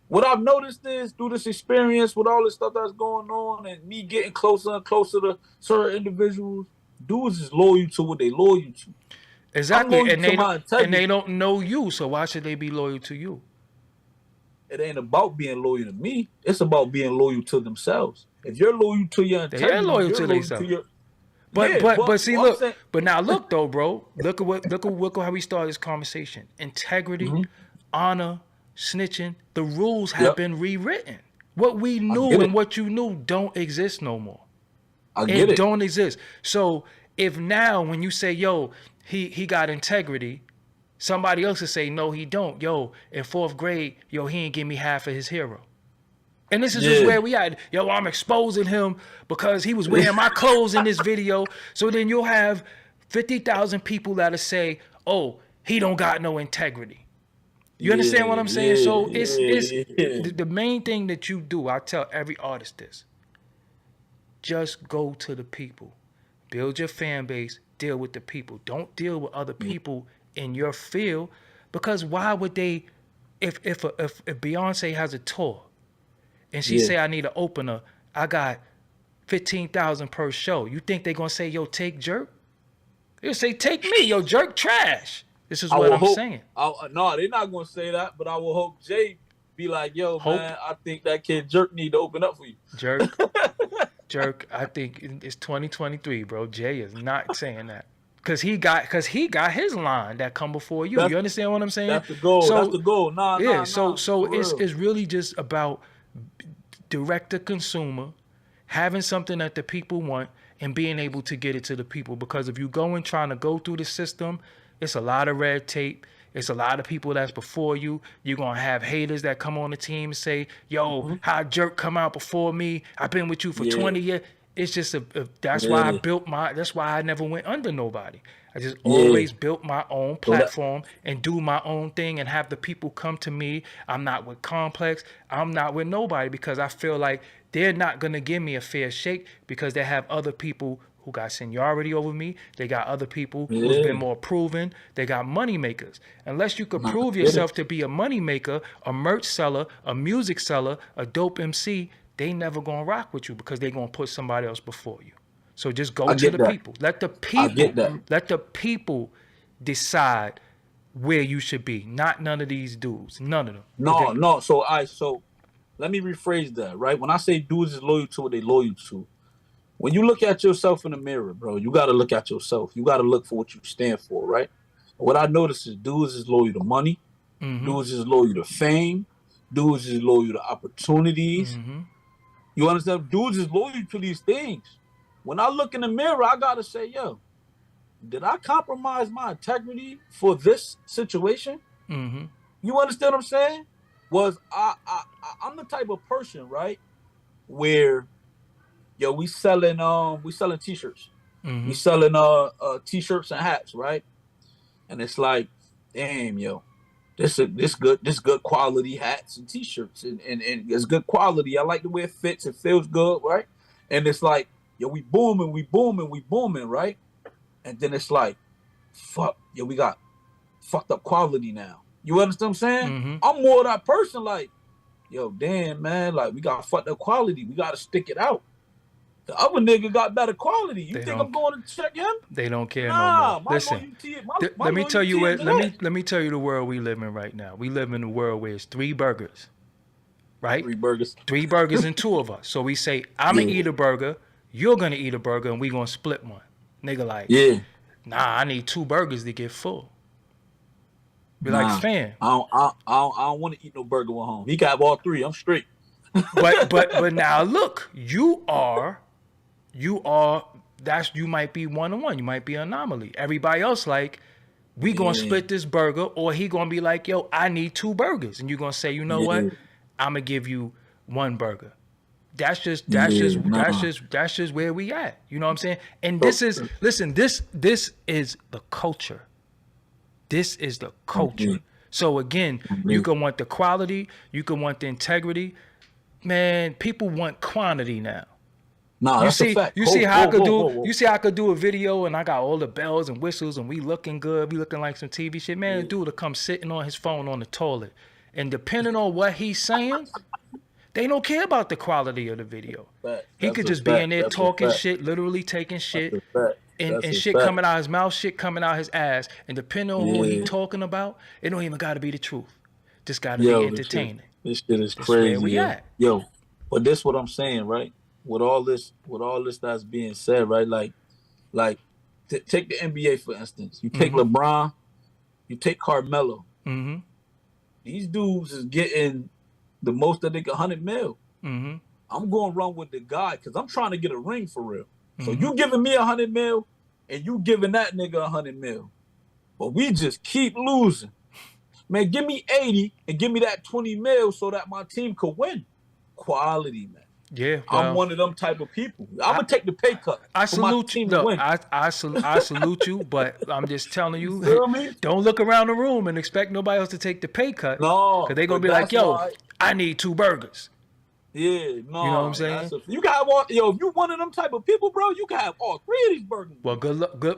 What I've noticed is through this experience with all this stuff that's going on and me getting closer and closer to certain individuals, dudes is loyal to what they loyal to. I'm Exactly. loyal And to my they integrity. don't know you, so why should they be loyal to you? It ain't about being loyal to me. It's about being loyal to themselves. If you're loyal to your They are integrity, loyal you're to loyal to themselves. your But yeah. but But but see, I'm look. saying, But now look though, bro. Look at how we started this conversation. Integrity, mm-hmm. honor, snitching. The rules have Yep, been rewritten. What we I knew get and it. what you knew don't exist no more. I get It it. don't exist. So if now when you say, yo, he got integrity, somebody else will say, no, he don't. Yo, in 4th grade, yo, he ain't give me half of his hero. And this is just Yeah. where we at. Yo, I'm exposing him because he was wearing my clothes in this video. So then you'll have 50,000 people that'll say, oh, he don't got no integrity. You Yeah. understand what I'm saying? Yeah. So it's Yeah. Yeah. the main thing that you do, I tell every artist this. Just go to the people. Build your fan base, deal with the people. Don't deal with other people in your field because why would they if Beyonce has a tour and she Yeah. say I need an opener, I got 15,000 per show. You think they gonna say, yo, take Jerk? They'll say, take me, yo, Jerk trash. This is I what will I'm hope. saying. No, they're not gonna say that, but I will hope Jay be like, "Yo, Hope man, I think that kid Jerk need to open up for you." Jerk, Jerk. I think it's 2023, bro. Jay is not saying that. Cause he got his line that come before you. That's You understand what I'm saying? that's the goal. That's the So goal. Nah, yeah, nah, so nah. so For it's real. it's really just about direct to consumer, having something that the people want and being able to get it to the people. Because if you go and trying to go through the system, it's a lot of red tape. It's a lot of people that's before you. You're gonna have haters that come on the team and say, yo, Mm-hmm. how Jerk come out before me? I've been with you for Yeah, 20 years. It's just yeah, that's why I never went under nobody. I just yeah. always built my own So that platform and do my own thing and have the people come to me. I'm not with Complex. I'm not with nobody because I feel like they're not going to give me a fair shake because they have other people who got seniority over me. They got other people who's been yeah. more proven. They got money makers. Unless you could Nah, I prove get it. yourself to be a money maker, a merch seller, a music seller, a dope MC, they never going to rock with you because they going to put somebody else before you. So just go I to get the that. people. Let the I get people, that. let the people decide where you should be. Not none of these dudes. None of them. Because No, no. So let me rephrase that. Right when I say dudes is loyal to what they loyal to, when you look at yourself in the mirror, bro, you got to look at yourself. You got to look for what you stand for, right? What I notice is dudes is loyal to money, dudes is loyal to fame, dudes is loyal to opportunities. You understand? Dudes is loyal to these things. When I look in the mirror, I gotta say, yo, did I compromise my integrity for this situation? You understand what I'm saying? I'm the type of person, right, where yo, we selling t-shirts. We selling t-shirts and hats, right? And it's like, damn, yo, this good quality hats and t-shirts and it's good quality. I like the way it fits, it feels good, right? And it's like, yo, we booming, right? And then it's like, fuck, yo, we got fucked up quality now. You understand what I'm saying? I'm more that person, like, yo, damn, man, like, we got fucked up quality. We got to stick it out. The other nigga got better quality. You think I'm going to check him? They don't care no more. Listen, let me tell you let me tell you the world we live in right now. We live in a world where it's 3 burgers, right? 3 burgers. 3 burgers and 2 of us. So we say, I'm going to eat a burger, you're going to eat a burger, and we going to split one. Nigga like, nah, I need 2 burgers to get full. Be like, fam. I don't want to eat no burger at home. He can have all 3. I'm straight. but now look, you might be 1-on-1. You might be an anomaly. Everybody else like, we gonna split this burger, or he gonna be like, yo, I need 2 burgers, and you're gonna say, you know what? I'm gonna give you 1 burger. That's just where we at. You know what I'm saying? And this is this is the culture. This is the culture. So again, you can want the quality, you can want the integrity. Man, people want quantity now. No, that's a fact. You see how I could do a video and I got all the bells and whistles and we looking good, we looking like some TV shit. Man, the dude will come sitting on his phone on the toilet. And depending on what he's saying, they don't care about the quality of the video. He could just be in there talking shit, literally taking shit, and shit coming out his mouth, shit coming out his ass. And depending on who he talking about, it don't even got to be the truth. Just got to be entertaining. This shit is crazy. Where we at. Yo, but this what I'm saying, right? With all this that's being said, right? Like, take the NBA for instance. You take LeBron, you take Carmelo. These dudes is getting the most that they get, 100 mil. I'm going to run with the guy because I'm trying to get a ring for real. So you giving me 100 mil, and you giving that nigga 100 mil, but we just keep losing. Man, give me 80 and give me that 20 mil so that my team could win. Quality, man. Yeah, well, I'm one of them type of people. I'm gonna take the pay cut. I salute you. Look, I salute you, but I'm just telling you, don't look around the room and expect nobody else to take the pay cut. No, because they're gonna be like, yo, I need 2 burgers. Yeah, no, you know what I'm saying? You got all, yo. If you one of them type of people, bro, you can have all 3 of these burgers. Well, good luck. Good.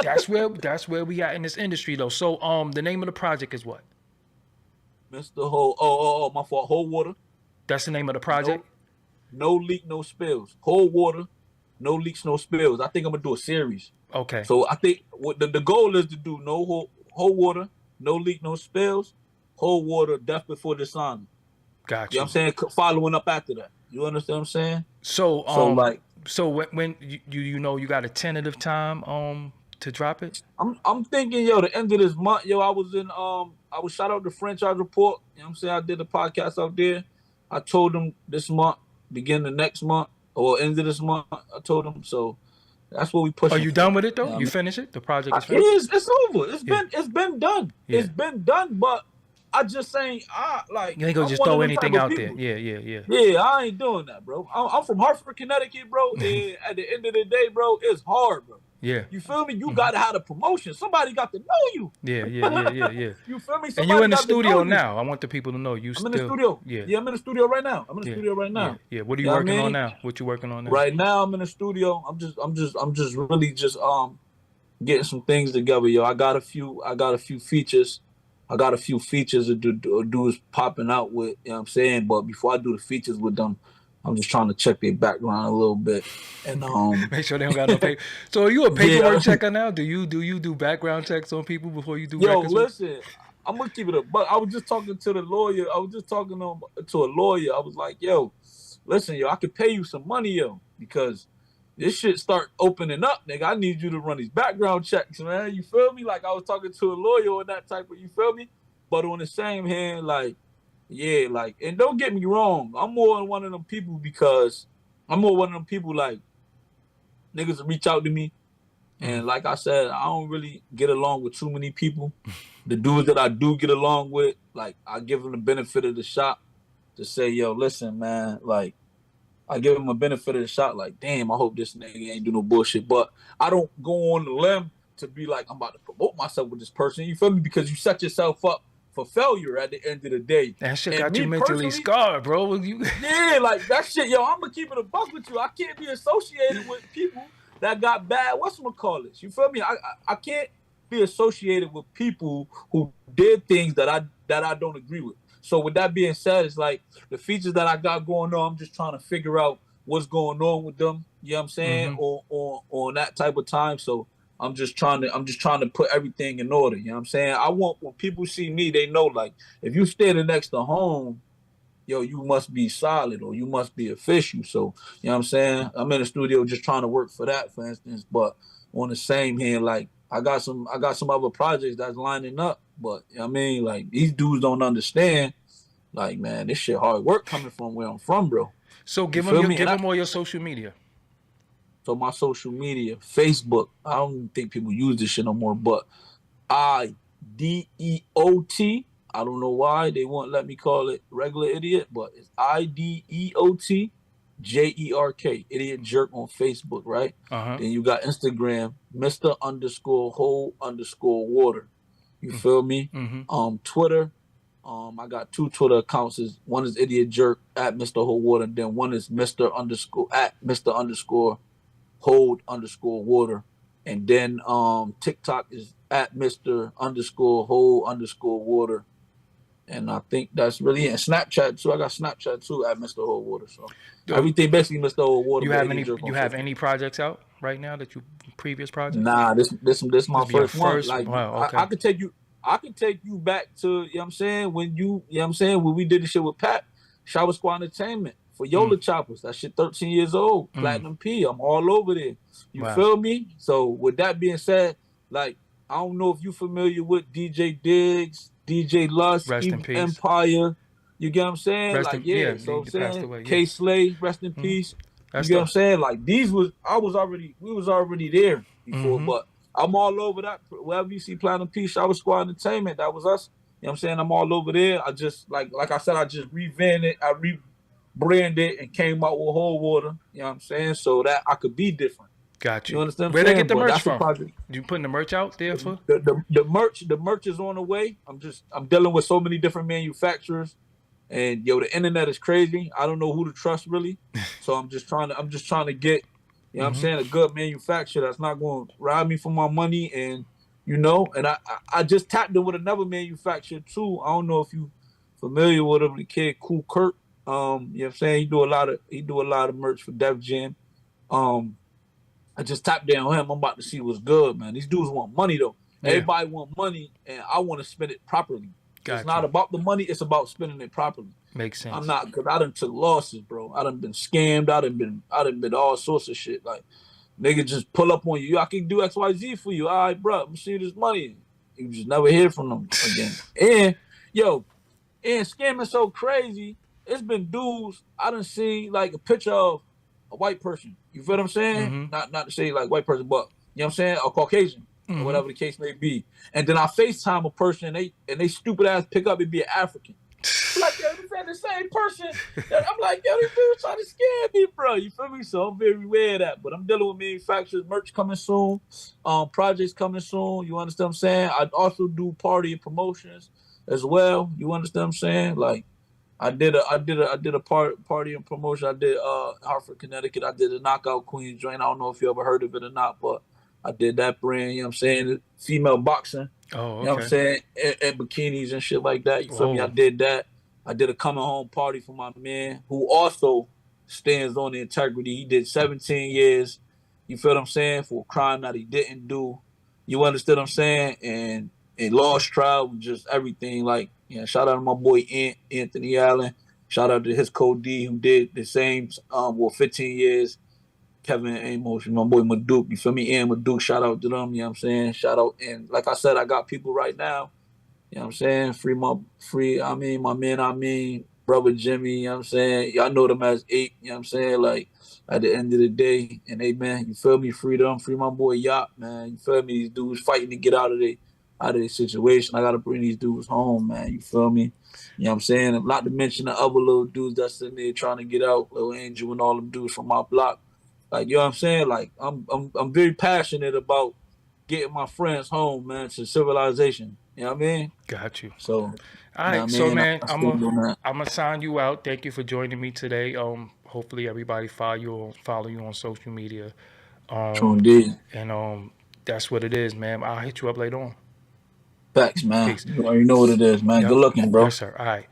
That's where we at in this industry, though. So, the name of the project is what? Mr. Whole. My fault. Whole water. That's the name of the project? No leak, no spills. Whole water, no leaks, no spills. I think I'm going to do a series. Okay. So I think what the goal is to do whole water, no leak, no spills. Whole water, death before dishonor. Gotcha. You know what I'm saying? Following up after that. You understand what I'm saying? So when you know you got a tentative time to drop it? I'm thinking, yo, the end of this month, yo, I was shout out the Franchise Report. You know what I'm saying? I did a podcast out there. I told them this month, beginning of next month, or end of this month, I told them. So that's what we push. Are you done with it though? You finished it? The project is finished? It is. It's over. It's been done. Yeah. It's been done, but I just saying, you ain't gonna just throw anything out there. Yeah. Yeah, I ain't doing that, bro. I'm from Hartford, Connecticut, bro. And at the end of the day, bro, it's hard, bro. Yeah. You feel me? You gotta have a promotion. Somebody got to know you. Yeah. You feel me? And you in the studio now. I want the people to know you I'm in the studio. Yeah, I'm in the studio right now. Yeah. What are you working on now? What you working on now? Right now I'm in the studio. I'm just really getting some things together, yo. I got a few features. I got a few features that dudes popping out with, you know what I'm saying? But before I do the features with them, I'm just trying to check their background a little bit and make sure they don't got no paper. So are you a paperwork checker now? Do you do background checks on people before you do records? Yo, listen, I'm gonna keep it a buck. I was just talking to the lawyer. I was just talking to a lawyer. I was like, yo, listen, yo, I could pay you some money, yo, because this shit start opening up, nigga. I need you to run these background checks, man. You feel me? Like I was talking to a lawyer and that type of, you feel me? But on the same hand, like, yeah, like, and don't get me wrong, I'm more one of them people because I'm more one of them people like niggas reach out to me. And like I said, I don't really get along with too many people. The dudes that I do get along with, like I give them the benefit of the shot to say, yo, listen, man, like I give them a benefit of the shot, like, damn, I hope this nigga ain't do no bullshit. But I don't go on the limb to be like, I'm about to promote myself with this person. You feel me? Because you set yourself up for failure at the end of the day. That shit And got you me mentally personally, scarred, bro. You yeah, like that shit, yo, I'm gonna keep it a buck with you. I can't be associated with people that got bad whatchamacallits. You feel me? I can't be associated with people who did things that I don't agree with. So with that being said, it's like the features that I got going on, I'm just trying to figure out what's going on with them. You know what I'm saying? On that type of time. So I'm just trying to put everything in order. You know what I'm saying? I want when people see me, they know like if you standing next to home, yo, you must be solid or you must be official. So, you know what I'm saying? I'm in the studio just trying to work for that, for instance. But on the same hand, like I got some other projects that's lining up. But you know what I mean, like these dudes don't understand. Like, man, this shit hard work coming from where I'm from, bro. So You give feel them me? give them all your social media. So my social media, Facebook, I don't think people use this shit no more, but IDEOT. I don't know why they won't let me call it regular idiot, but it's IDEOTJERK, idiot jerk on Facebook, right? Then you got Instagram, Mr_Hold_Water. You feel me? Twitter. I got two Twitter accounts. One is idiot jerk at Mr. Hold Water, and then one is Mr_Hold_Water. And then TikTok is at Mr_Hold_Water. And I think that's really it. And Snapchat too. I got Snapchat too at Mr. Hold Water. So everything basically Mr. Hold Water. You have any projects out right now that you previous projects? Nah, this my first one. Like wow, okay. I could take you back to, you know what I'm saying, when when we did the shit with Pat, Shower Squad Entertainment for Yola Choppers. That shit 13 years old. Platinum P. I'm all over there. You feel me? So with that being said, like I don't know if you familiar with DJ Diggs, DJ Lust, even Empire. You get what I'm saying? So I'm saying Kyd Slade, rest in peace. You get what I'm saying? Like we was already there before, but I'm all over that. Wherever you see Platinum P, Shower Squad Entertainment, that was us. You know what I'm saying? I'm all over there. I just like I said, I just revamped it, I rebranded and came out with Whole Water. You know what I'm saying? So that I could be different. Got you. You understand? Where they get the merch from? You putting the merch out there for? The merch is on the way. I'm dealing with so many different manufacturers, and yo, the internet is crazy. I don't know who to trust really. So I'm just trying to get, you know what I'm saying, a good manufacturer that's not going to rob me for my money. And and I just tapped in with another manufacturer too. I don't know if you familiar with him, the kid Cool Kurt. You know what I'm saying? He do a lot of merch for Def Jam. I just tapped in on him. I'm about to see what's good, man. These dudes want money though. Yeah. Everybody want money, and I want to spend it properly. It's not about the money. It's about spending it properly. Makes sense. I'm not, because I done took losses, bro. I done been scammed. I done been all sorts of shit. Like, nigga just pull up on you. I can do XYZ for you. All right, bro. I'm seeing this money. You just never hear from them again. And scamming so crazy. It's been dudes I done seen like a picture of a white person. You feel what I'm saying? Not to say like white person, but you know what I'm saying? A Caucasian. Or whatever the case may be. And then I FaceTime a person and they stupid ass pick up and be an African. Like, yo, this ain't the same person. I'm like, yo, this dude's trying to scam me, bro. You feel me? So I'm very aware of that. But I'm dealing with manufacturers, merch coming soon, projects coming soon. You understand what I'm saying? I also do party and promotions as well. You understand what I'm saying? Like, I did a party and promotion. I did Hartford, Connecticut. I did a Knockout Queen joint. I don't know if you ever heard of it or not, but I did that brand, you know what I'm saying? Female boxing. Oh, okay. You know what I'm saying? And bikinis and shit like that. You feel me? I did that. I did a coming home party for my man who also stands on the integrity. He did 17 years, you feel what I'm saying, for a crime that he didn't do. You understand what I'm saying? And lost trial, just everything. Like, shout out to my boy Anthony Allen. Shout out to his co-D who did the same 15 years. Kevin Amos, my boy Maduke, you feel me? And Maduke, shout out to them, you know what I'm saying? Shout out. And like I said, I got people right now, you know what I'm saying? My man, brother Jimmy, you know what I'm saying? Y'all know them as 8, you know what I'm saying? Like, at the end of the day, and hey, man, you feel me? Free them, free my boy Yacht, man. You feel me? These dudes fighting to get out of the situation. I got to bring these dudes home, man. You feel me? You know what I'm saying? Not to mention the other little dudes that's sitting there trying to get out, Lil Angel and all them dudes from my block. Like, you know what I'm saying? Like, I'm very passionate about getting my friends home, man, to civilization. You know what I mean? Got you. So, All you know what I right, so mean? man, I I'm still doing that. gonna sign you out. Thank you for joining me today. Hopefully everybody follow you on social media. True Um, indeed. and that's what it is, man. I'll hit you up later on. Facts, man. Peace. You already know what it is, man. Good Yep. looking, bro. Yes, sir. All right,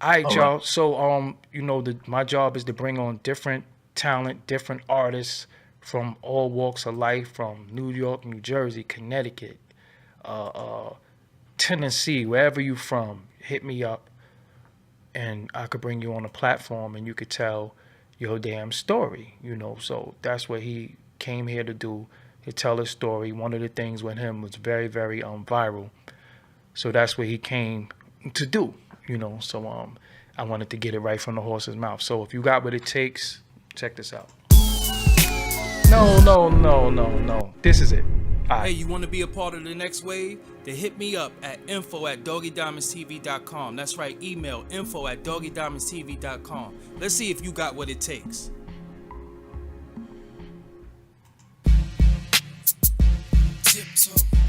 All right. y'all. So my job is to bring on different talent, different artists from all walks of life, from New York, New Jersey, Connecticut, uh, uh, Tennessee, wherever you from. Hit me up, and I could bring you on a platform, and you could tell your damn story. So that's what he came here to do, to tell his story. One of the things with him was very, very viral. So that's what he came to do. So I wanted to get it right from the horse's mouth. So if you got what it takes, check this out. No. This is it. All right. Hey, you want to be a part of the next wave? Then hit me up at info@doggiediamondstv.com. That's right, email info@doggiediamondstv.com. Let's see if you got what it takes. Tiptoe.